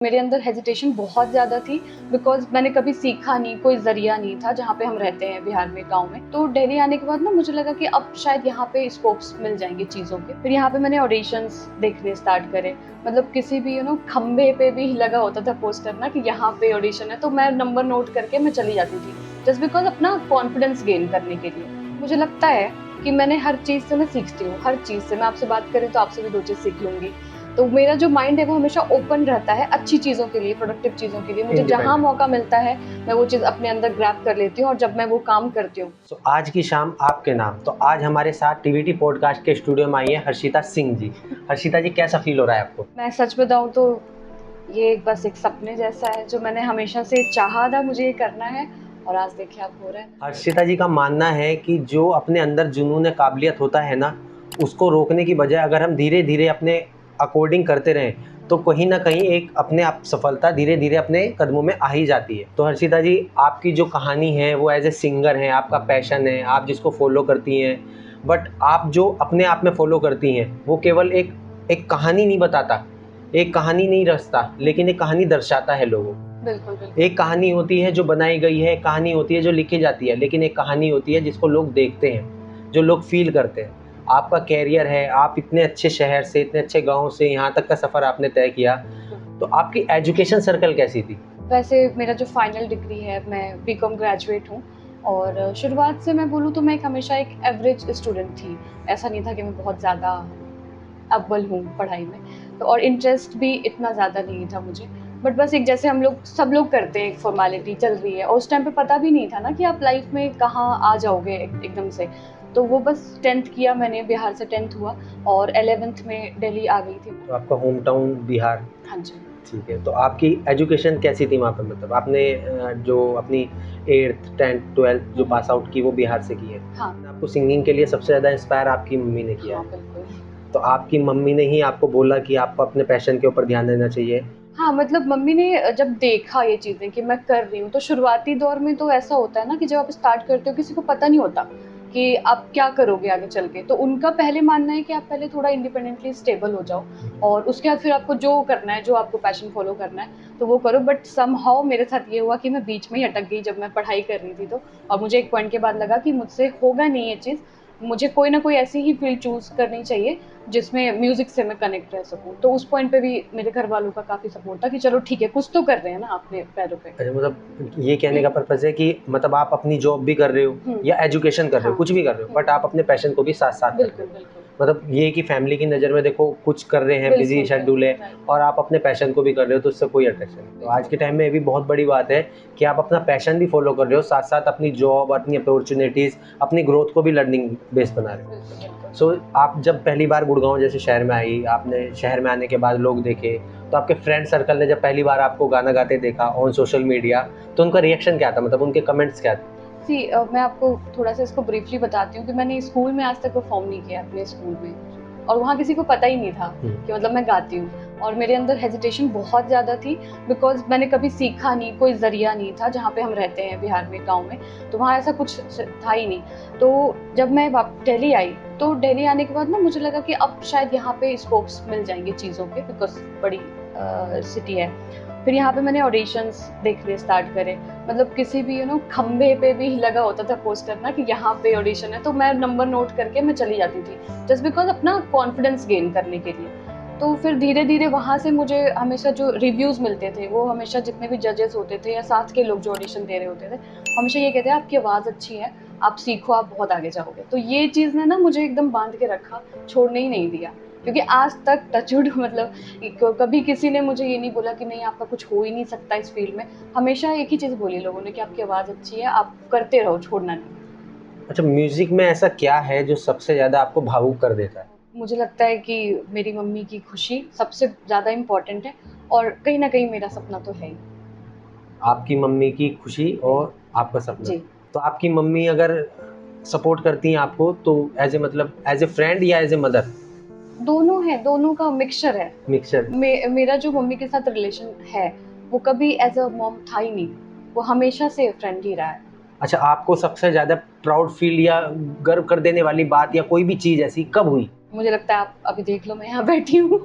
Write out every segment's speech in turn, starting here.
मेरे अंदर हेजिटेशन बहुत ज़्यादा थी बिकॉज़ मैंने कभी सीखा नहीं, कोई ज़रिया नहीं था जहाँ पे हम रहते हैं बिहार में, गाँव में। तो दिल्ली आने के बाद ना मुझे लगा कि अब शायद यहाँ पे स्कोप्स मिल जाएँगे चीज़ों के। फिर यहाँ पे मैंने ऑडिशंस देखने स्टार्ट करे। मतलब किसी भी खंभे पे भी लगा होता था पोस्टर ना कि यहाँ पे ऑडिशन है, तो मैं नंबर नोट करके मैं चली जाती थी। जस्ट बिकॉज़ अपना कॉन्फिडेंस गेन करने के लिए। मुझे लगता है कि मैंने हर चीज़ से मैं सीखती हूँ, हर चीज़ से। मैं आपसे बात करूँ तो आपसे भी 2 चीज़ सीख लूँगी। तो मेरा जो माइंड है वो हमेशा ओपन रहता है अच्छी चीज़ों के लिए, प्रोडक्टिव चीज़ों के लिए। मुझे जहाँ इंडिपेंडेंट। मौका मिलता है, मैं वो चीज़ अपने अंदर ग्रैब कर लेती हूँ और जब मैं वो काम करती हूँ। सो आज की शाम आपके नाम। तो आज हमारे साथ टीवीटी पॉडकास्ट के स्टूडियो में आई है हर्षिता सिंह जी। हर्षिता जी, कैसा फील हो रहा है आपको? मैं सच बताऊँ तो ये बस एक सपने जैसा है जो मैंने हमेशा से चाहा था, मुझे ये करना है और आज देखिए अब हो रहा है। हर्षिता जी का मानना है कि जो अपने अंदर जुनून काबिलियत होता है ना, उसको रोकने की बजाय अगर हम धीरे धीरे अपने अकॉर्डिंग करते रहें तो कहीं ना कहीं एक अपने आप सफलता धीरे धीरे अपने कदमों में आ ही जाती है। तो हर्षिता जी, आपकी जो कहानी है वो एज ए सिंगर है, आपका पैशन है, आप जिसको फॉलो करती हैं, बट आप जो अपने आप में फॉलो करती हैं वो केवल एक एक कहानी नहीं बताता, एक कहानी नहीं रचता, लेकिन एक कहानी दर्शाता है लोगों को। बिल्कुल, बिल्कुल। एक कहानी होती है जो बनाई गई है, एक कहानी होती है जो लिखी जाती है, लेकिन एक कहानी होती है जिसको लोग देखते हैं, जो लोग फ़ील करते हैं। आपका कैरियर है, आप इतने अच्छे शहर से, इतने अच्छे गाँव से यहाँ तक का सफ़र आपने तय किया, तो आपकी एजुकेशन सर्कल कैसी थी? वैसे मेरा जो फाइनल डिग्री है, मैं बीकॉम ग्रेजुएट हूँ और शुरुआत से मैं बोलूँ तो मैं हमेशा एक एवरेज स्टूडेंट थी। ऐसा नहीं था कि मैं बहुत ज़्यादा अव्वल हूँ पढ़ाई में, तो और इंटरेस्ट भी इतना ज़्यादा नहीं था मुझे। बट बस एक जैसे हम लोग सब लोग करते हैं, एक फ़ॉर्मेलिटी चल रही है और उस टाइम पे पता भी नहीं था ना कि आप लाइफ़ में कहाँ आ जाओगे एकदम से। तो वो बस 10th किया मैंने, बिहार से 10th हुआ और 11th में दिल्ली आ गई थी। तो आपका होम टाउन बिहार, हाँ जी। ठीक है। तो आपकी एजुकेशन कैसी थी वहाँ पे? मतलब आपने जो अपनी 8th 10th 12th जो पास आउट की वो बिहार से की है। हाँ। आपको सिंगिंग के लिए सबसे ज़्यादा इंस्पायर आपकी मम्मी ने किया हाँ, है। बिल्कुल। तो आपकी मम्मी ने ही आपको बोला कि आपको अपने पैशन के ऊपर ध्यान देना चाहिए। हाँ, मतलब मम्मी ने जब देखा ये चीज़ें कि मैं कर रही हूँ, तो शुरुआती दौर में तो ऐसा होता है ना कि जब आप स्टार्ट करते हो, किसी को पता नहीं होता कि आप क्या करोगे आगे चल के। तो उनका पहले मानना है कि आप पहले थोड़ा इंडिपेंडेंटली स्टेबल हो जाओ और उसके बाद फिर आपको जो करना है, जो आपको पैशन फ़ॉलो करना है, तो वो करो। बट समहाउ मेरे साथ ये हुआ कि मैं बीच में ही अटक गई जब मैं पढ़ाई कर रही थी तो। और मुझे एक पॉइंट के बाद लगा कि मुझसे होगा नहीं ये चीज़, मुझे कोई ना कोई ऐसी ही फ़ील्ड चूज़ करनी चाहिए जिसमें म्यूज़िक से मैं कनेक्ट रह सकूँ। तो उस पॉइंट पे भी मेरे घर वालों का काफ़ी सपोर्ट था कि चलो ठीक है, कुछ तो कर रहे हैं ना अपने पैरों पे। अच्छा, मतलब ये कहने का पर्पज़ है कि मतलब आप अपनी जॉब भी कर रहे हो हुँ। या एजुकेशन कर रहे हो, हाँ। कुछ भी कर रहे हो, हुँ। बट आप अपने पैशन को भी साथ-साथ कर रहे बिल्कुल, हो। बिल्कुल। मतलब ये कि फैमिली की नज़र में देखो कुछ कर रहे हैं, बिज़ी बिल्कुल, शेड्यूल है, राइट। और आप अपने पैशन को भी कर रहे हो, तो उससे कोई अट्रैक्शन नहीं। तो आज के टाइम में ये भी बहुत बड़ी बात है कि आप अपना पैशन भी फ़ॉलो कर रहे हो, साथ-साथ अपनी जॉब, अपनी अपॉर्च्युनिटीज़, अपनी ग्रोथ को भी लर्निंग बेस बना रहे हो। बिल्कुल, बिल्कुल। सो आप जब पहली बार गुड़गाँव जैसे शहर में आई, आपने शहर में आने के बाद लोग देखे, तो आपके फ्रेंड सर्कल ने जब पहली बार आपको गाना गाते देखा ऑन सोशल मीडिया, तो उनका रिएक्शन क्या था? मतलब उनके कमेंट्स क्या थे? मैं आपको थोड़ा-सा इसको ब्रीफली बताती हूँ कि मैंने स्कूल में आज तक परफ़ॉर्म नहीं किया अपने स्कूल में और वहाँ किसी को पता ही नहीं था कि मतलब मैं गाती हूँ और मेरे अंदर हेजिटेशन बहुत ज़्यादा थी बिकॉज़ मैंने कभी सीखा नहीं, कोई ज़रिया नहीं था जहाँ पे हम रहते हैं बिहार में, गाँव में, तो वहाँ ऐसा कुछ था ही नहीं। तो जब मैं दिल्ली आई, तो दिल्ली आने के बाद ना मुझे लगा कि अब शायद यहाँ पे स्कोप्स मिल जाएँगे चीज़ों के बिकॉज़ बड़ी सिटी है। फिर यहाँ पे मैंने ऑडिशंस देखने स्टार्ट करे। मतलब किसी भी खंभे पे भी लगा होता था पोस्टर ना कि यहाँ पे ऑडिशन है, तो मैं नंबर नोट करके मैं चली जाती थी जस्ट बिकॉज़ अपना कॉन्फिडेंस गेन करने के लिए। तो फिर धीरे-धीरे वहाँ से मुझे हमेशा जो रिव्यूज़ मिलते थे, वो हमेशा जितने भी जजेस होते थे या साथ के लोग जो ऑडिशन दे रहे होते थे, हमेशा ये कहते हैं आपकी आवाज़ अच्छी है, आप सीखो, आप बहुत आगे जाओगे। तो ये चीज़ ने ना मुझे एकदम बाँध के रखा, छोड़ने ही नहीं दिया। क्योंकि आज तक टच वुड मतलब कभी किसी ने मुझे ये नहीं बोला कि नहीं आपका कुछ हो ही नहीं सकता इस फ़ील्ड में। हमेशा एक ही चीज़ बोली लोगों ने कि आपकी आवाज़ अच्छी है, आप करते रहो, छोड़ना नहीं। अच्छा, म्यूज़िक में ऐसा क्या है जो सबसे ज़्यादा आपको भावुक कर देता है? मुझे लगता है कि मेरी मम्मी की खुशी सबसे ज़्यादा इम्पोर्टेंट है और कहीं न कहीं मेरा सपना तो है ही। आपकी मम्मी की खुशी और आपका सपना। जी। तो आपकी मम्मी अगर सपोर्ट करती हैं आपको, तो मतलब एज़ ए फ्रेंड या एज़ ए मदर? दोनों है, दोनों का मिक्सचर है। मिक्सचर। मेरा जो मम्मी के साथ रिलेशन है, वो कभी एज़ अ मॉम था ही नहीं। वो हमेशा से फ्रेंड ही रहा है। अच्छा, आपको सबसे ज़्यादा प्राउड फ़ील या गर्व कर देने वाली बात या कोई भी चीज़ ऐसी कब हुई? मुझे लगता है आप अभी देख लो मैं यहाँ बैठी हूँ।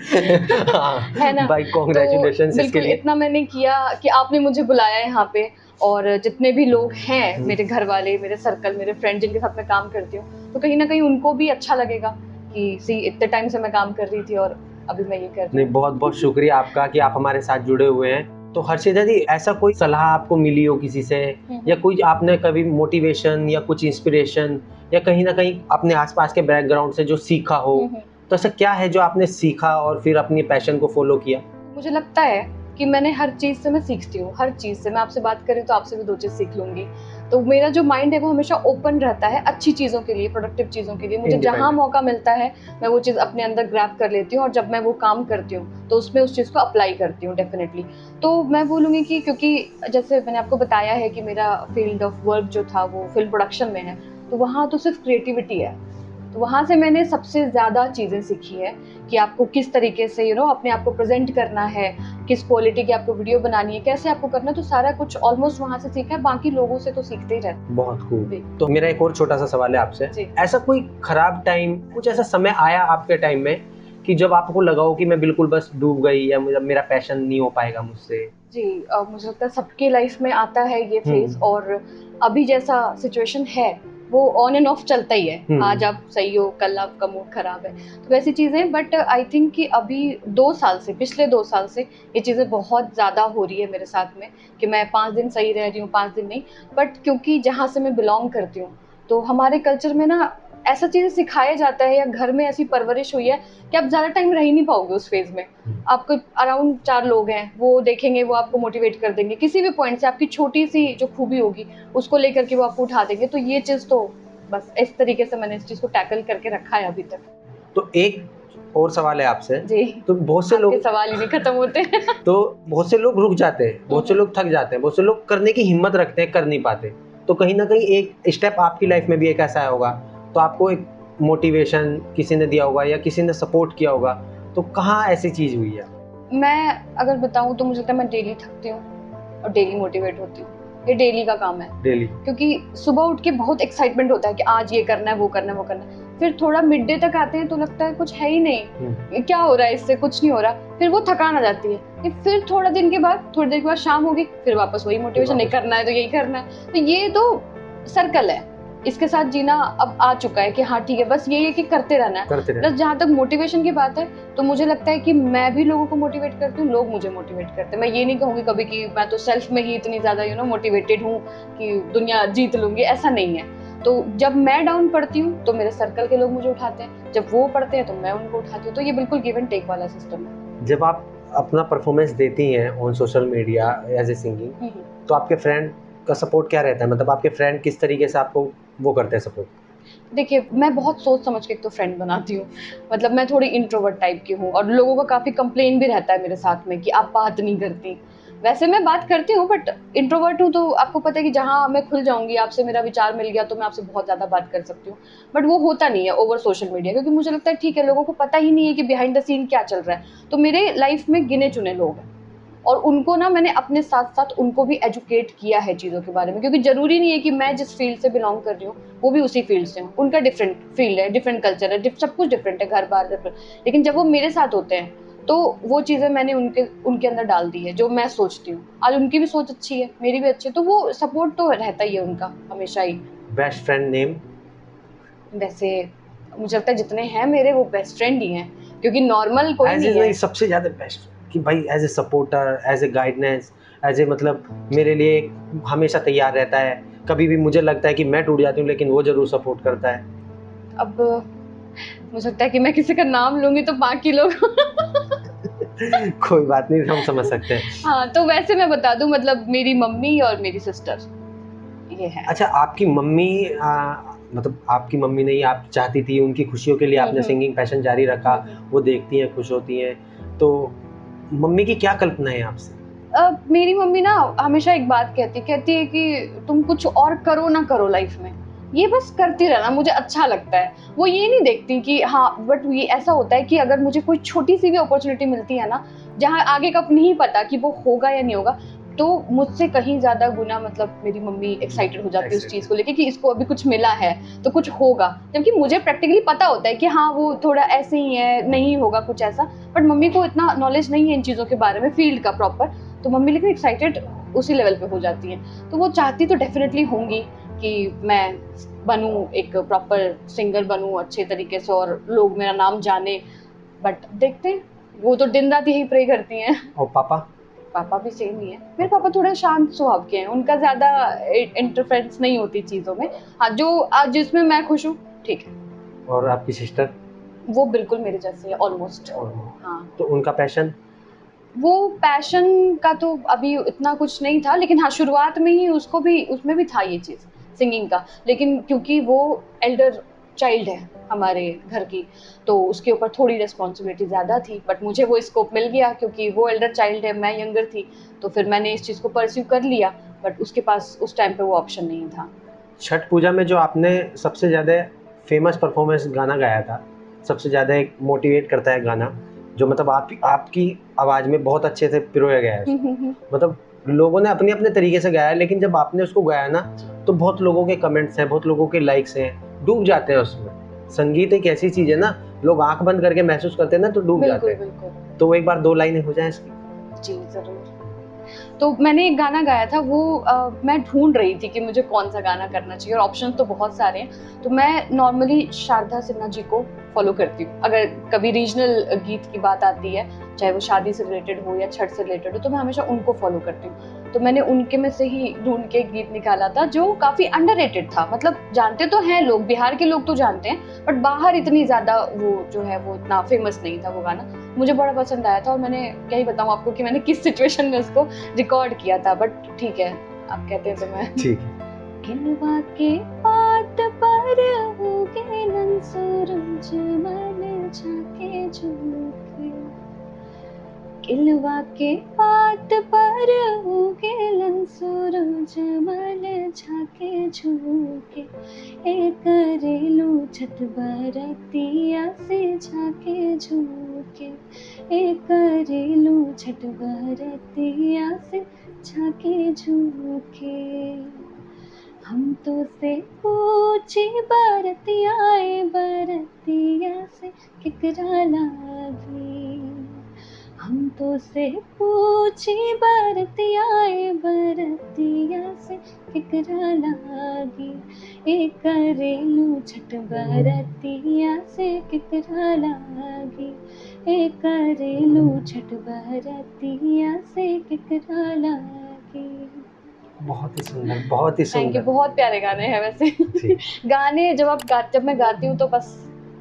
है ना। भाई कांग्रेचुलेशंस तो इसके बिल्कुल लिए। इतना मैंने किया कि आपने मुझे बुलाया यहाँ पे, और जितने भी लोग हैं मेरे घर वाले, मेरे सर्कल, मेरे फ्रेंड जिनके साथ मैं काम करती हूँ, तो कहीं ना कहीं उनको भी अच्छा लगेगा कि सी इतने टाइम से मैं काम कर रही थी और अभी मैं ये कर रही नहीं, हूँ। बहुत बहुत शुक्रिया आपका कि आप हमारे साथ जुड़े हुए हैं। तो हर्षिता जी, ऐसा कोई सलाह आपको मिली हो किसी से, या कोई आपने कभी मोटिवेशन या कुछ इंस्पिरेशन या कहीं ना कहीं अपने आसपास के बैकग्राउंड से जो सीखा हो, तो ऐसा क्या है जो आपने सीखा और फिर अपनी पैशन को फॉलो किया? मुझे लगता है कि मैंने हर चीज़ से मैं सीखती हूँ, हर चीज़ से। मैं आपसे बात करूँ तो आपसे भी 2 चीज़ सीख लूँगी। तो मेरा जो माइंड है वो हमेशा ओपन रहता है अच्छी चीज़ों के लिए, प्रोडक्टिव चीज़ों के लिए। मुझे जहाँ मौका मिलता है मैं वो चीज़ अपने अंदर ग्रैब कर लेती हूँ, और जब मैं वो काम करती हूँ तो उसमें उस चीज़ को अप्लाई करती हूँ डेफिनेटली। तो मैं बोलूँगी कि क्योंकि जैसे मैंने आपको बताया है कि मेरा फील्ड ऑफ वर्क जो था वो फिल्म प्रोडक्शन में है, तो वहाँ तो सिर्फ क्रिएटिविटी है। तो वहाँ से मैंने सबसे ज़्यादा चीज़ें सीखी है कि आपको किस तरीके से अपने आप को प्रेजेंट करना है, किस क्वालिटी की आपको वीडियो बनानी है, कैसे आपको करना है। तो सारा कुछ ऑलमोस्ट वहाँ से सीखा है, बाकी लोगों से तो सीखते ही रहते हैं। बहुत खूब। तो मेरा एक और छोटा सा सवाल है आपसे, ऐसा कोई खराब टाइम, कुछ ऐसा समय आया आपके टाइम में कि जब आपको लगा हो कि मैं बिल्कुल बस डूब गई या मेरा पैशन नहीं हो पाएगा मुझसे? जी, मुझे लगता है सबके लाइफ में आता है ये फेज, और अभी जैसा सिचुएशन है वो ऑन एंड ऑफ चलता ही है। आज आप सही हो, कल आपका मूड खराब है, तो वैसी चीज़ें। बट आई थिंक कि अभी 2 साल से, पिछले 2 साल से ये चीज़ें बहुत ज़्यादा हो रही है मेरे साथ में कि मैं 5 दिन सही रह रही हूँ, 5 दिन नहीं। बट क्योंकि जहाँ से मैं बिलोंग करती हूँ, तो हमारे कल्चर में ना ऐसा चीज़ें सिखाया जाता है, या घर में ऐसी परवरिश हुई है कि आप ज़्यादा टाइम रह ही नहीं पाओगे उस फेज़ में। आपको अराउंड 4 लोग हैं, वो देखेंगे, वो आपको मोटिवेट कर देंगे किसी भी पॉइंट से। आपकी छोटी सी जो खूबी होगी उसको लेकर के वो आपको उठा देंगे। तो ये चीज़ तो बस इस तरीके से मैंने इस चीज़ को टैकल करके रखा है अभी तक। तो एक और सवाल है आपसे जी, तो बहुत से लोग, सवाल ही नहीं खत्म होते तो बहुत से लोग रुक जाते हैं, बहुत से लोग थक जाते हैं, बहुत से लोग करने की हिम्मत रखते हैं, कर नहीं पाते। तो कहीं ना कहीं एक स्टेप आपकी लाइफ में भी एक ऐसा होगा, तो आपको एक मोटिवेशन किसी ने दिया होगा या किसी ने सपोर्ट किया होगा, तो कहाँ ऐसी चीज़ हुई है? मैं अगर बताऊं तो मुझे लगता है मैं डेली थकती हूँ और डेली मोटिवेट होती हूँ। ये डेली का काम है, डेली। क्योंकि सुबह उठ के बहुत एक्साइटमेंट होता है कि आज ये करना है, वो करना है, वो करना है। फिर थोड़ा मिड डे तक आते हैं तो लगता है कुछ है ही नहीं, क्या हो रहा है, इससे कुछ नहीं हो रहा। फिर वो थकान आ जाती है। फिर थोड़ा दिन के बाद, थोड़ी देर के बाद शाम होगी, फिर वापस वही मोटिवेशन, नहीं करना है तो यही करना है। तो ये तो सर्कल है, इसके साथ जीना अब आ चुका है कि हाँ ठीक है, बस यही है कि करते रहना है। बस जहाँ तक मोटिवेशन की बात है, तो मुझे लगता है कि मैं भी लोगों को मोटिवेट करती हूँ, लोग मुझे मोटिवेट करते हैं। मैं ये नहीं कहूँगी कभी कि मैं तो सेल्फ में ही इतनी ज़्यादा मोटिवेटेड हूँ कि दुनिया जीत लूँगी, ऐसा नहीं है। तो जब मैं डाउन पड़ती हूँ तो मेरे सर्कल के लोग मुझे उठाते हैं, जब वो पढ़ते हैं तो मैं उनको उठाती हूँ। तो ये बिल्कुल गिव एंड टेक वाला सिस्टम है। जब आप अपना परफॉर्मेंस देती हैं on social media as a singing, तो आपके फ्रेंड का सपोर्ट क्या रहता है? मतलब आपके फ्रेंड किस तरीके से आपको वो करते हैं सपोर्ट? देखिए, मैं बहुत सोच समझ के एक तो फ्रेंड बनाती हूँ। मतलब मैं थोड़ी इंट्रोवर्ट टाइप की हूँ, और लोगों का काफ़ी कंप्लेन भी रहता है मेरे साथ में कि आप बात नहीं करती। वैसे मैं बात करती हूँ, बट इंट्रोवर्ट हूँ, तो आपको पता है कि जहाँ मैं खुल जाऊँगी, आपसे मेरा विचार मिल गया तो मैं आपसे बहुत ज़्यादा बात कर सकती हूँ। बट वो होता नहीं है ओवर सोशल मीडिया, क्योंकि मुझे लगता है ठीक है, लोगों को पता ही नहीं है कि बिहाइंड द सीन क्या चल रहा है। तो मेरे लाइफ में गिने चुने लोग हैं, और उनको ना मैंने अपने साथ साथ उनको भी एजुकेट किया है चीज़ों के बारे में, क्योंकि ज़रूरी नहीं है कि मैं जिस फील्ड से बिलोंग कर रही हूँ वो भी उसी फील्ड से हूँ। उनका डिफरेंट फील्ड है, डिफरेंट कल्चर है, सब कुछ डिफरेंट है, घर बार डिफरेंट। लेकिन जब वो मेरे साथ होते हैं तो वो चीज़ें मैंने उनके अंदर डाल दी है जो मैं सोचती हूँ। आज उनकी भी सोच अच्छी है, मेरी भी अच्छी है, तो वो सपोर्ट तो रहता ही है उनका हमेशा ही। Best friend name? वैसे मुझे लगता है जितने हैं मेरे, वो बेस्ट फ्रेंड ही हैं, क्योंकि नॉर्मल कोई नहीं है। सबसे ज़्यादा बेस्ट कि भाई as a supporter, as a guidance, as a मतलब मेरे लिए हमेशा तैयार रहता है। कभी भी मुझे लगता है कि मैं टूट जाती हूँ लेकिन वो जरूर सपोर्ट करता है। अब मुझे लगता है कि मैं किसी का नाम लूंगी तो बाकी लोग कोई बात नहीं, हम समझ सकते हैं। हाँ, तो वैसे मैं बता दूं, मतलब मेरी मम्मी और मेरी सिस्टर, ये है। अच्छा, आपकी मम्मी मतलब आपकी मम्मी ने ही आप चाहती थी, उनकी खुशियों के लिए आपने सिंगिंग पैशन जारी रखा, वो देखती हैं, खुश होती हैं, तो मम्मी की क्या कल्पना है आपसे? मेरी मम्मी ना हमेशा एक बात कहती है कि तुम कुछ और करो ना करो लाइफ में, ये बस करती रहना, मुझे अच्छा लगता है। वो ये नहीं देखती कि हाँ, बट ये ऐसा होता है कि अगर मुझे कोई छोटी सी भी अपॉर्चुनिटी मिलती है ना, जहाँ आगे का नहीं पता कि वो होगा या नहीं होगा, तो मुझसे कहीं ज़्यादा गुना मतलब मेरी मम्मी एक्साइटेड हो जाती है उस चीज़ को लेके कि इसको अभी कुछ मिला है तो कुछ होगा, जबकि मुझे प्रैक्टिकली पता होता है कि हाँ वो थोड़ा ऐसे ही है, नहीं होगा कुछ ऐसा, बट मम्मी को इतना नॉलेज नहीं है इन चीज़ों के बारे में, फील्ड का प्रॉपर, तो मम्मी लेकिन एक्साइटेड उसी लेवल पे हो जाती हैं। तो वो चाहती तो डेफिनेटली होंगी कि मैं बनूं, एक प्रॉपर सिंगर बनूं अच्छे तरीके से और लोग मेरा नाम जाने, बट देखते हैं, वो तो दिन रात यही प्रे करती हैं। और पापा? पापा भी सेम ही है, मेरे पापा थोड़ा शांत स्वभाव के हैं, उनका ज्यादा इंटरफेरेंस नहीं होती चीजों में, हाँ जो आज जिसमें मैं खुश हूँ ठीक है। और आपकी सिस्टर? वो बिल्कुल मेरे जैसे है ऑलमोस्ट। हाँ तो उनका पैशन? वो पैशन का तो अभी इतना कुछ नहीं था, लेकिन हाँ शुरुआत में ही उसको भी, उसमें भी था ये चीज़ सिंगिंग का, लेकिन क्योंकि वो एल्डर चाइल्ड है हमारे घर की, तो उसके ऊपर थोड़ी रिस्पॉन्सिबिलिटी ज़्यादा थी, बट मुझे वो स्कोप मिल गया क्योंकि वो एल्डर चाइल्ड है, मैं यंगर थी, तो फिर मैंने इस चीज़ को परस्यू कर लिया, बट उसके पास उस टाइम पे वो ऑप्शन नहीं था। छठ पूजा में जो आपने सबसे ज़्यादा फेमस परफॉर्मेंस गाना गाया था, सबसे ज़्यादा एक मोटिवेट करता है गाना, जो मतलब आपकी आवाज़ में बहुत अच्छे से पिरोया गया है, मतलब लोगों ने अपने अपने तरीके से गाया, लेकिन जब आपने उसको गाया ना तो बहुत लोगों के कमेंट्स हैं, बहुत लोगों के लाइक्स हैं, डूब जाते हैं उसमें। संगीत एक ऐसी चीज़ है ना, लोग आंख बंद करके महसूस करते हैं ना तो डूब जाते हैं। तो एक बार 2 लाइनें हो जाए इसकी। जी ज़रूर। तो मैंने एक गाना गाया था, वो मैं ढूंढ रही थी कि मुझे कौन सा गाना करना चाहिए, और ऑप्शन तो बहुत सारे हैं, तो मैं नॉर्मली शारदा सिन्हा जी को फॉलो करती हूँ। अगर कभी रीजनल गीत की बात आती है, चाहे वो शादी से रिलेटेड हो या छठ से रिलेटेड हो, तो मैं हमेशा उनको फॉलो करती हूँ। तो मैंने उनके में से ही ढूंढ के एक गीत निकाला था जो काफ़ी अंडररेटेड था, मतलब जानते तो हैं लोग, बिहार के लोग तो जानते हैं, बट बाहर इतनी ज़्यादा वो जो है वो इतना फेमस नहीं था वो गाना। मुझे बड़ा पसंद आया था, और मैंने क्या ही बताऊँ आपको कि मैंने किस सिचुएशन में उसको रिकॉर्ड किया था, बट ठीक है आप कहते हैं तो मैं ठीक है। किलवा के पात पर उगे लन सूरज मन झाके झुके, किलवा के पात पर उगे लन सूरज मन झाके झुके, ए करेलू छठ बरतिया से झाके झुके, ए करेलू छठ बरतिया से झाके झुके। हम तो से पूछी बरतिया बरतिया से केकरा लागी, हम तो से पूछी बरतिया बरतिया से केकरा लागी, ए करेलू छठ बरतिया से केकरा लागी, ए करेलू छठ बरतिया से केकरा लागी। बहुत ही सुंदर, बहुत ही थैंक यू। सुंदर। बहुत प्यारे गाने हैं वैसे गाने जब मैं गाती हूँ तो बस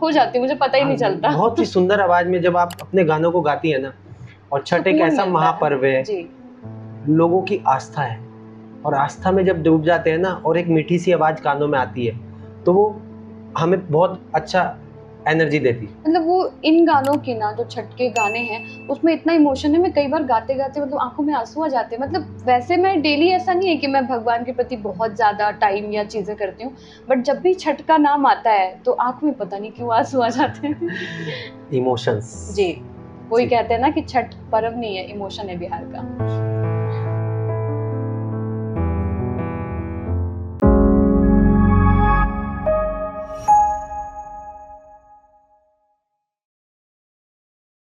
हो जाती हूँ, मुझे पता ही नहीं चलता। बहुत ही सुंदर आवाज में जब आप अपने गानों को गाती है ना, और छठ एक सुकून ऐसा मिलता महापर्व है, जी। लोगों की आस्था है, और आस्था में जब डूब जाते हैं ना और एक मीठी सी आवाज कानों में आती है तो वो हमें बहुत अच्छा एनर्जी देती है। मतलब वो इन गानों के ना, जो छठ के गाने हैं उसमें इतना इमोशन है, मैं कई बार गाते गाते मतलब आंखों में आंसू आ जाते हैं। मतलब वैसे मैं डेली ऐसा नहीं है कि मैं भगवान के प्रति बहुत ज्यादा टाइम या चीजें करती हूँ, बट जब भी छठ का नाम आता है तो आंख में पता नहीं क्यों आंसू आ जाते हैं। इमोशंस। जी, वही कहते हैं ना कि छठ पर्व नहीं है, इमोशन है बिहार का।